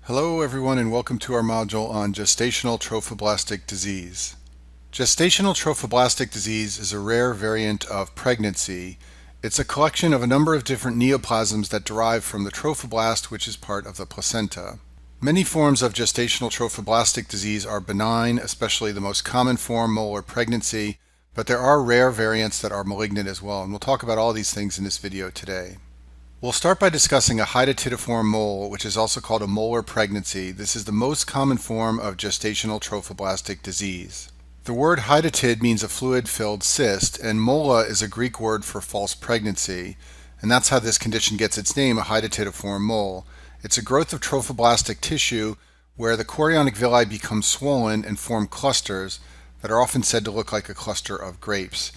Hello everyone and welcome to our module on gestational trophoblastic disease. Gestational trophoblastic disease is a rare variant of pregnancy. It's a collection of a number of different neoplasms that derive from the trophoblast, which is part of the placenta. Many forms of gestational trophoblastic disease are benign, especially the most common form, molar pregnancy, but there are rare variants that are malignant as well, and we'll talk about all these things in this video today. We'll start by discussing a hydatidiform mole, which is also called a molar pregnancy. This is the most common form of gestational trophoblastic disease. The word hydatid means a fluid-filled cyst, and mola is a Greek word for false pregnancy, and that's how this condition gets its name, a hydatidiform mole. It's a growth of trophoblastic tissue where the chorionic villi become swollen and form clusters that are often said to look like a cluster of grapes.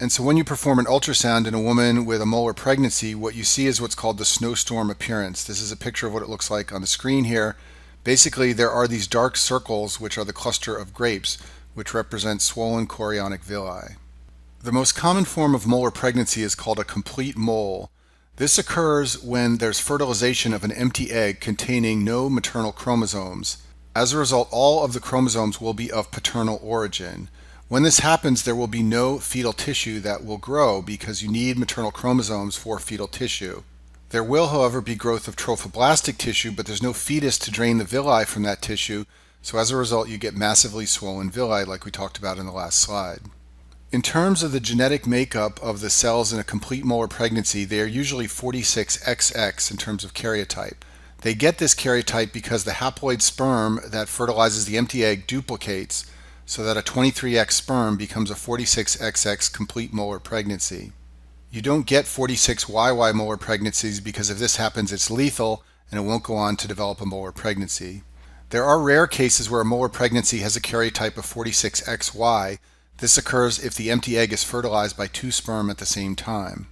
And so when you perform an ultrasound in a woman with a molar pregnancy, what you see is what's called the snowstorm appearance. This is a picture of what it looks like on the screen here. Basically, there are these dark circles, which are the cluster of grapes, which represent swollen chorionic villi. The most common form of molar pregnancy is called a complete mole. This occurs when there's fertilization of an empty egg containing no maternal chromosomes. As a result, all of the chromosomes will be of paternal origin. When this happens, there will be no fetal tissue that will grow because you need maternal chromosomes for fetal tissue. There will, however, be growth of trophoblastic tissue, but there's no fetus to drain the villi from that tissue, so as a result you get massively swollen villi like we talked about in the last slide. In terms of the genetic makeup of the cells in a complete molar pregnancy, they are usually 46XX in terms of karyotype. They get this karyotype because the haploid sperm that fertilizes the empty egg duplicates, so that a 23X sperm becomes a 46XX complete molar pregnancy. You don't get 46YY molar pregnancies because if this happens it's lethal and it won't go on to develop a molar pregnancy. There are rare cases where a molar pregnancy has a karyotype of 46XY. This occurs if the empty egg is fertilized by two sperm at the same time.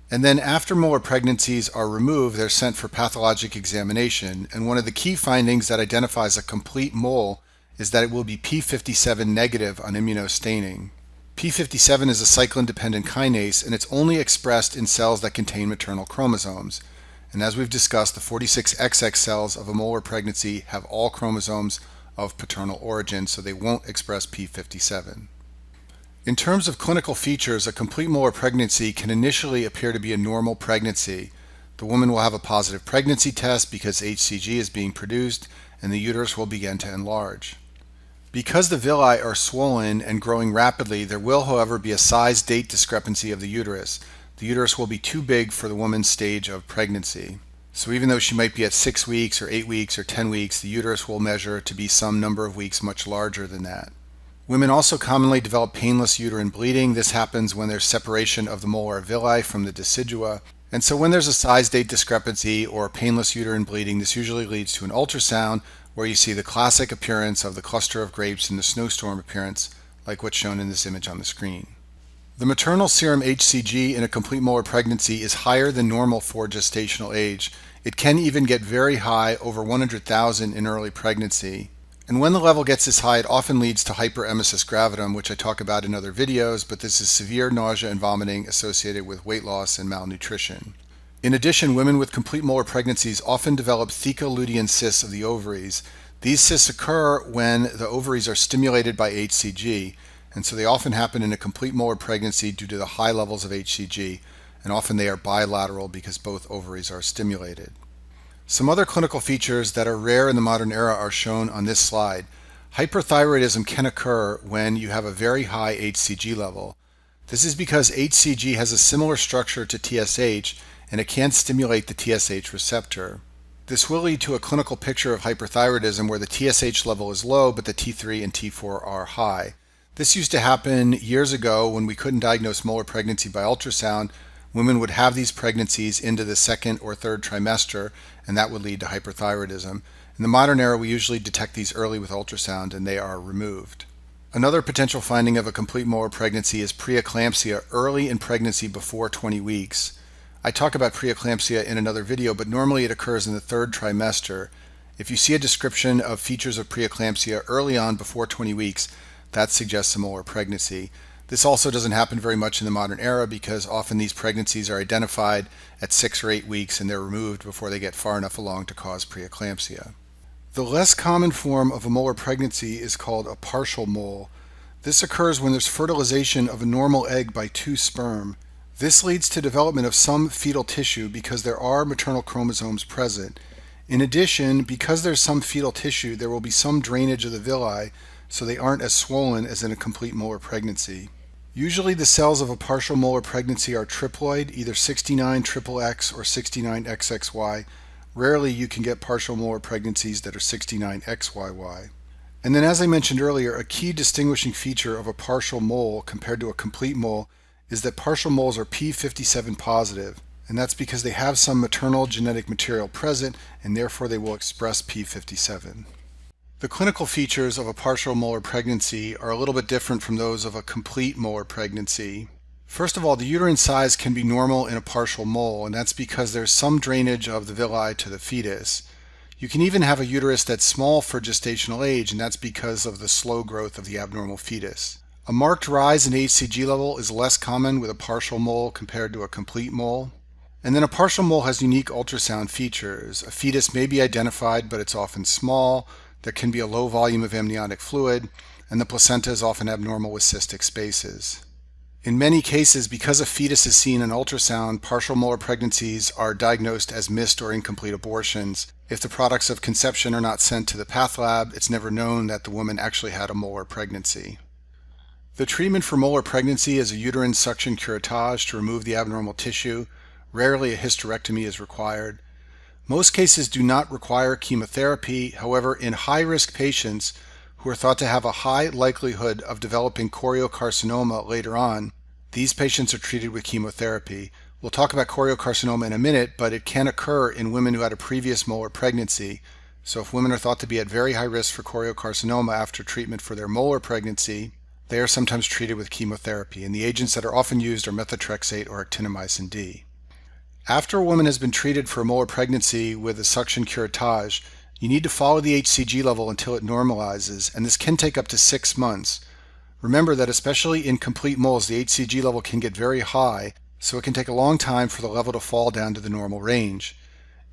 And then after molar pregnancies are removed, they're sent for pathologic examination, and one of the key findings that identifies a complete mole is that it will be P57 negative on immunostaining. P57 is a cyclin-dependent kinase, and it's only expressed in cells that contain maternal chromosomes. And as we've discussed, the 46XX cells of a molar pregnancy have all chromosomes of paternal origin, so they won't express P57. In terms of clinical features, a complete molar pregnancy can initially appear to be a normal pregnancy. The woman will have a positive pregnancy test because HCG is being produced, and the uterus will begin to enlarge. Because the villi are swollen and growing rapidly, there will, however, be a size-date discrepancy of the uterus. The uterus will be too big for the woman's stage of pregnancy. So even though she might be at 6 weeks or 8 weeks or 10 weeks, the uterus will measure to be some number of weeks much larger than that. Women also commonly develop painless uterine bleeding. This happens when there's separation of the molar villi from the decidua. And so when there's a size-date discrepancy or painless uterine bleeding, this usually leads to an ultrasound where you see the classic appearance of the cluster of grapes and the snowstorm appearance, like what's shown in this image on the screen. The maternal serum HCG in a complete molar pregnancy is higher than normal for gestational age. It can even get very high, over 100,000 in early pregnancy. And when the level gets this high, it often leads to hyperemesis gravidum, which I talk about in other videos, but this is severe nausea and vomiting associated with weight loss and malnutrition. In addition, women with complete molar pregnancies often develop theca lutein cysts of the ovaries. These cysts occur when the ovaries are stimulated by HCG, and so they often happen in a complete molar pregnancy due to the high levels of HCG, and often they are bilateral because both ovaries are stimulated. Some other clinical features that are rare in the modern era are shown on this slide. Hyperthyroidism can occur when you have a very high HCG level. This is because HCG has a similar structure to TSH, and it can stimulate the TSH receptor. This will lead to a clinical picture of hyperthyroidism where the TSH level is low but the T3 and T4 are high. This used to happen years ago when we couldn't diagnose molar pregnancy by ultrasound. Women would have these pregnancies into the second or third trimester, and that would lead to hyperthyroidism. In the modern era, we usually detect these early with ultrasound and they are removed. Another potential finding of a complete molar pregnancy is preeclampsia early in pregnancy before 20 weeks. I talk about preeclampsia in another video, but normally it occurs in the third trimester. If you see a description of features of preeclampsia early on before 20 weeks, that suggests a molar pregnancy. This also doesn't happen very much in the modern era because often these pregnancies are identified at 6 or 8 weeks and they're removed before they get far enough along to cause preeclampsia. The less common form of a molar pregnancy is called a partial mole. This occurs when there's fertilization of a normal egg by two sperm. This leads to development of some fetal tissue because there are maternal chromosomes present. In addition, because there's some fetal tissue, there will be some drainage of the villi, so they aren't as swollen as in a complete molar pregnancy. Usually the cells of a partial molar pregnancy are triploid, either 69XXX or 69XXY. Rarely you can get partial molar pregnancies that are 69XYY. And then, as I mentioned earlier, a key distinguishing feature of a partial mole compared to a complete mole is that partial moles are p57 positive, and that's because they have some maternal genetic material present, and therefore they will express p57. The clinical features of a partial molar pregnancy are a little bit different from those of a complete molar pregnancy. First of all, the uterine size can be normal in a partial mole, and that's because there's some drainage of the villi to the fetus. You can even have a uterus that's small for gestational age, and that's because of the slow growth of the abnormal fetus. A marked rise in HCG level is less common with a partial mole compared to a complete mole. And then a partial mole has unique ultrasound features. A fetus may be identified, but it's often small. There can be a low volume of amniotic fluid, and the placenta is often abnormal with cystic spaces. In many cases, because a fetus is seen in ultrasound, partial molar pregnancies are diagnosed as missed or incomplete abortions. If the products of conception are not sent to the path lab, it's never known that the woman actually had a molar pregnancy. The treatment for molar pregnancy is a uterine suction curettage to remove the abnormal tissue. Rarely a hysterectomy is required. Most cases do not require chemotherapy. However, in high-risk patients who are thought to have a high likelihood of developing choriocarcinoma later on, these patients are treated with chemotherapy. We'll talk about choriocarcinoma in a minute, but it can occur in women who had a previous molar pregnancy. So if women are thought to be at very high risk for choriocarcinoma after treatment for their molar pregnancy, they are sometimes treated with chemotherapy, and the agents that are often used are methotrexate or actinomycin D. After a woman has been treated for a molar pregnancy with a suction curettage, you need to follow the HCG level until it normalizes, and this can take up to 6 months. Remember that especially in complete moles, the HCG level can get very high, so it can take a long time for the level to fall down to the normal range.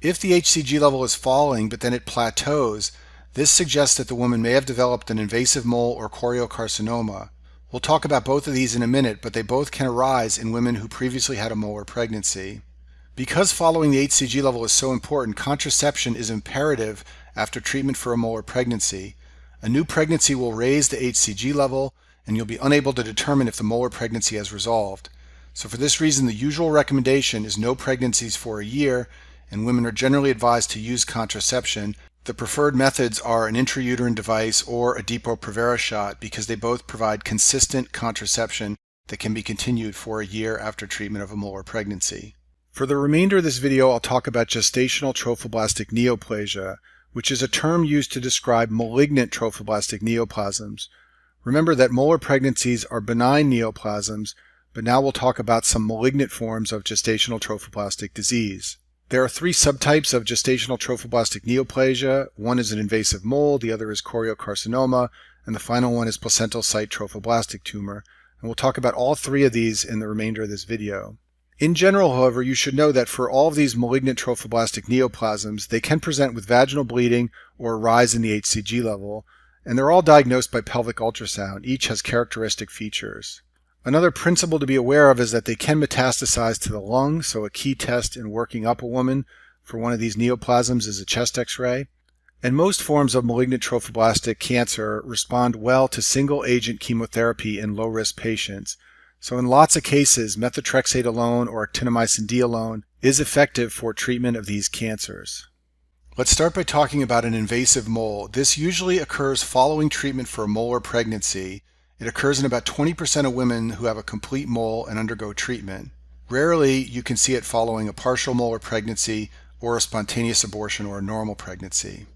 If the HCG level is falling, but then it plateaus, this suggests that the woman may have developed an invasive mole or choriocarcinoma. We'll talk about both of these in a minute, but they both can arise in women who previously had a molar pregnancy. Because following the HCG level is so important, contraception is imperative after treatment for a molar pregnancy. A new pregnancy will raise the HCG level, and you'll be unable to determine if the molar pregnancy has resolved. So for this reason, the usual recommendation is no pregnancies for a year, and women are generally advised to use contraception. The preferred methods are an intrauterine device or a Depo-Provera shot because they both provide consistent contraception that can be continued for a year after treatment of a molar pregnancy. For the remainder of this video, I'll talk about gestational trophoblastic neoplasia, which is a term used to describe malignant trophoblastic neoplasms. Remember that molar pregnancies are benign neoplasms, but now we'll talk about some malignant forms of gestational trophoblastic disease. There are 3 subtypes of gestational trophoblastic neoplasia. One is an invasive mole, the other is choriocarcinoma, and the final one is placental site trophoblastic tumor. And we'll talk about all 3 of these in the remainder of this video. In general, however, you should know that for all of these malignant trophoblastic neoplasms, they can present with vaginal bleeding or a rise in the HCG level, and they're all diagnosed by pelvic ultrasound. Each has characteristic features. Another principle to be aware of is that they can metastasize to the lung, so a key test in working up a woman for one of these neoplasms is a chest X-ray. And most forms of malignant trophoblastic cancer respond well to single-agent chemotherapy in low-risk patients. So in lots of cases, methotrexate alone or actinomycin D alone is effective for treatment of these cancers. Let's start by talking about an invasive mole. This usually occurs following treatment for a molar pregnancy. It occurs in about 20% of women who have a complete mole and undergo treatment. Rarely you can see it following a partial molar pregnancy or a spontaneous abortion or a normal pregnancy.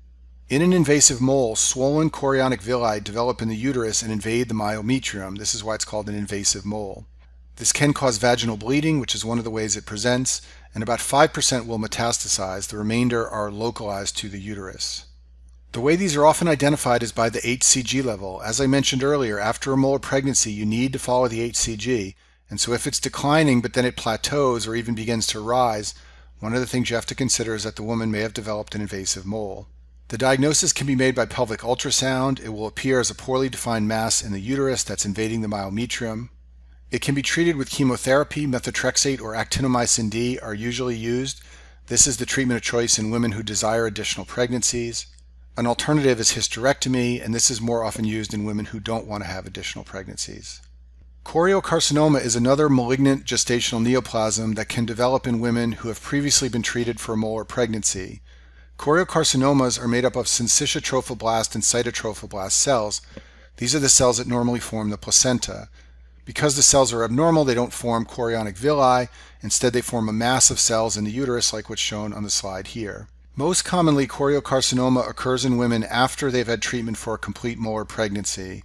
In an invasive mole, swollen chorionic villi develop in the uterus and invade the myometrium. This is why it's called an invasive mole. This can cause vaginal bleeding, which is one of the ways it presents, and about 5% will metastasize. The remainder are localized to the uterus. The way these are often identified is by the HCG level. As I mentioned earlier, after a molar pregnancy, you need to follow the HCG, and so if it's declining but then it plateaus or even begins to rise, one of the things you have to consider is that the woman may have developed an invasive mole. The diagnosis can be made by pelvic ultrasound. It will appear as a poorly defined mass in the uterus that's invading the myometrium. It can be treated with chemotherapy. Methotrexate or actinomycin D are usually used. This is the treatment of choice in women who desire additional pregnancies. An alternative is hysterectomy, and this is more often used in women who don't want to have additional pregnancies. Choriocarcinoma is another malignant gestational neoplasm that can develop in women who have previously been treated for a molar pregnancy. Choriocarcinomas are made up of syncytia trophoblast and cytotrophoblast cells. These are the cells that normally form the placenta. Because the cells are abnormal, they don't form chorionic villi. Instead, they form a mass of cells in the uterus like what's shown on the slide here. Most commonly, choriocarcinoma occurs in women after they've had treatment for a complete molar pregnancy.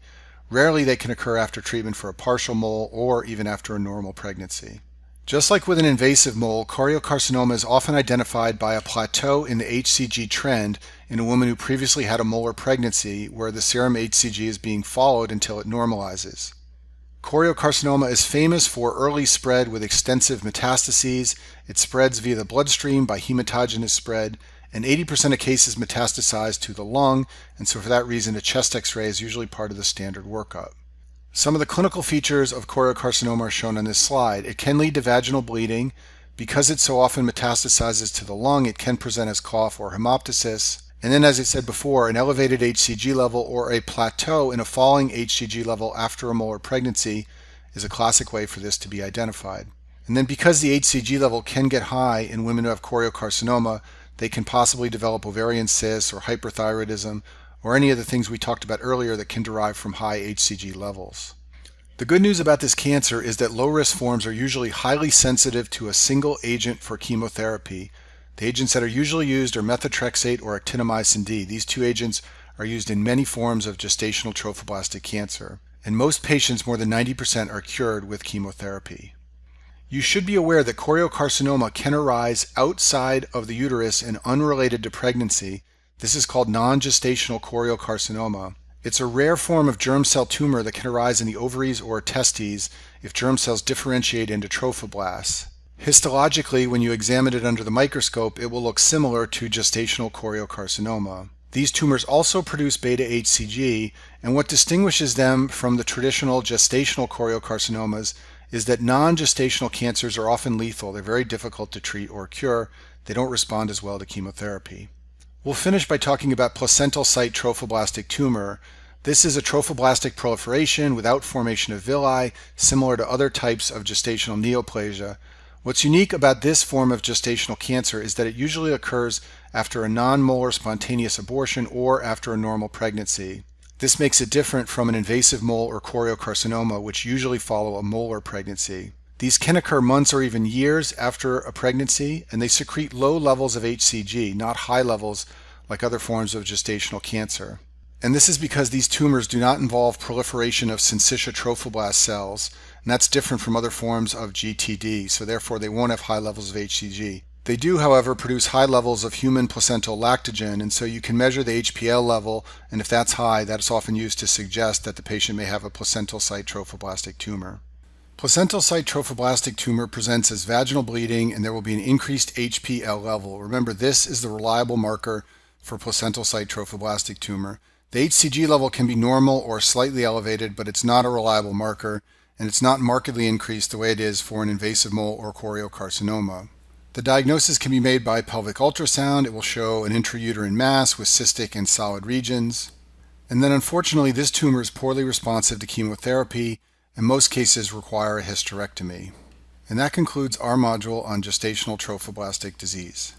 Rarely they can occur after treatment for a partial mole or even after a normal pregnancy. Just like with an invasive mole, choriocarcinoma is often identified by a plateau in the HCG trend in a woman who previously had a molar pregnancy where the serum HCG is being followed until it normalizes. Choriocarcinoma is famous for early spread with extensive metastases. It spreads via the bloodstream by hematogenous spread, and 80% of cases metastasize to the lung, and so for that reason a chest x-ray is usually part of the standard workup. Some of the clinical features of choriocarcinoma are shown on this slide. It can lead to vaginal bleeding. Because it so often metastasizes to the lung, it can present as cough or hemoptysis. And then, as I said before, an elevated HCG level or a plateau in a falling HCG level after a molar pregnancy is a classic way for this to be identified. And then because the HCG level can get high in women who have choriocarcinoma, they can possibly develop ovarian cysts or hyperthyroidism, or any of the things we talked about earlier that can derive from high HCG levels. The good news about this cancer is that low-risk forms are usually highly sensitive to a single agent for chemotherapy. The agents that are usually used are methotrexate or actinomycin D. These two agents are used in many forms of gestational trophoblastic cancer. In most patients, more than 90% are cured with chemotherapy. You should be aware that choriocarcinoma can arise outside of the uterus and unrelated to pregnancy. This is called non-gestational choriocarcinoma. It's a rare form of germ cell tumor that can arise in the ovaries or testes if germ cells differentiate into trophoblasts. Histologically, when you examine it under the microscope, it will look similar to gestational choriocarcinoma. These tumors also produce beta-HCG, and what distinguishes them from the traditional gestational choriocarcinomas is that non-gestational cancers are often lethal. They're very difficult to treat or cure. They don't respond as well to chemotherapy. We'll finish by talking about placental site trophoblastic tumor. This is a trophoblastic proliferation without formation of villi, similar to other types of gestational neoplasia. What's unique about this form of gestational cancer is that it usually occurs after a non-molar spontaneous abortion or after a normal pregnancy. This makes it different from an invasive mole or choriocarcinoma, which usually follow a molar pregnancy. These can occur months or even years after a pregnancy, and they secrete low levels of HCG, not high levels like other forms of gestational cancer. And this is because these tumors do not involve proliferation of syncytia trophoblast cells, and that's different from other forms of GTD, so therefore they won't have high levels of HCG. They do, however, produce high levels of human placental lactogen, and so you can measure the HPL level, and if that's high, that is often used to suggest that the patient may have a placental site trophoblastic tumor. Placental site trophoblastic tumor presents as vaginal bleeding, and there will be an increased HPL level. Remember, this is the reliable marker for placental site trophoblastic tumor. The HCG level can be normal or slightly elevated, but it's not a reliable marker, and it's not markedly increased the way it is for an invasive mole or choriocarcinoma. The diagnosis can be made by pelvic ultrasound. It will show an intrauterine mass with cystic and solid regions. And then unfortunately, this tumor is poorly responsive to chemotherapy, and most cases require a hysterectomy. And that concludes our module on gestational trophoblastic disease.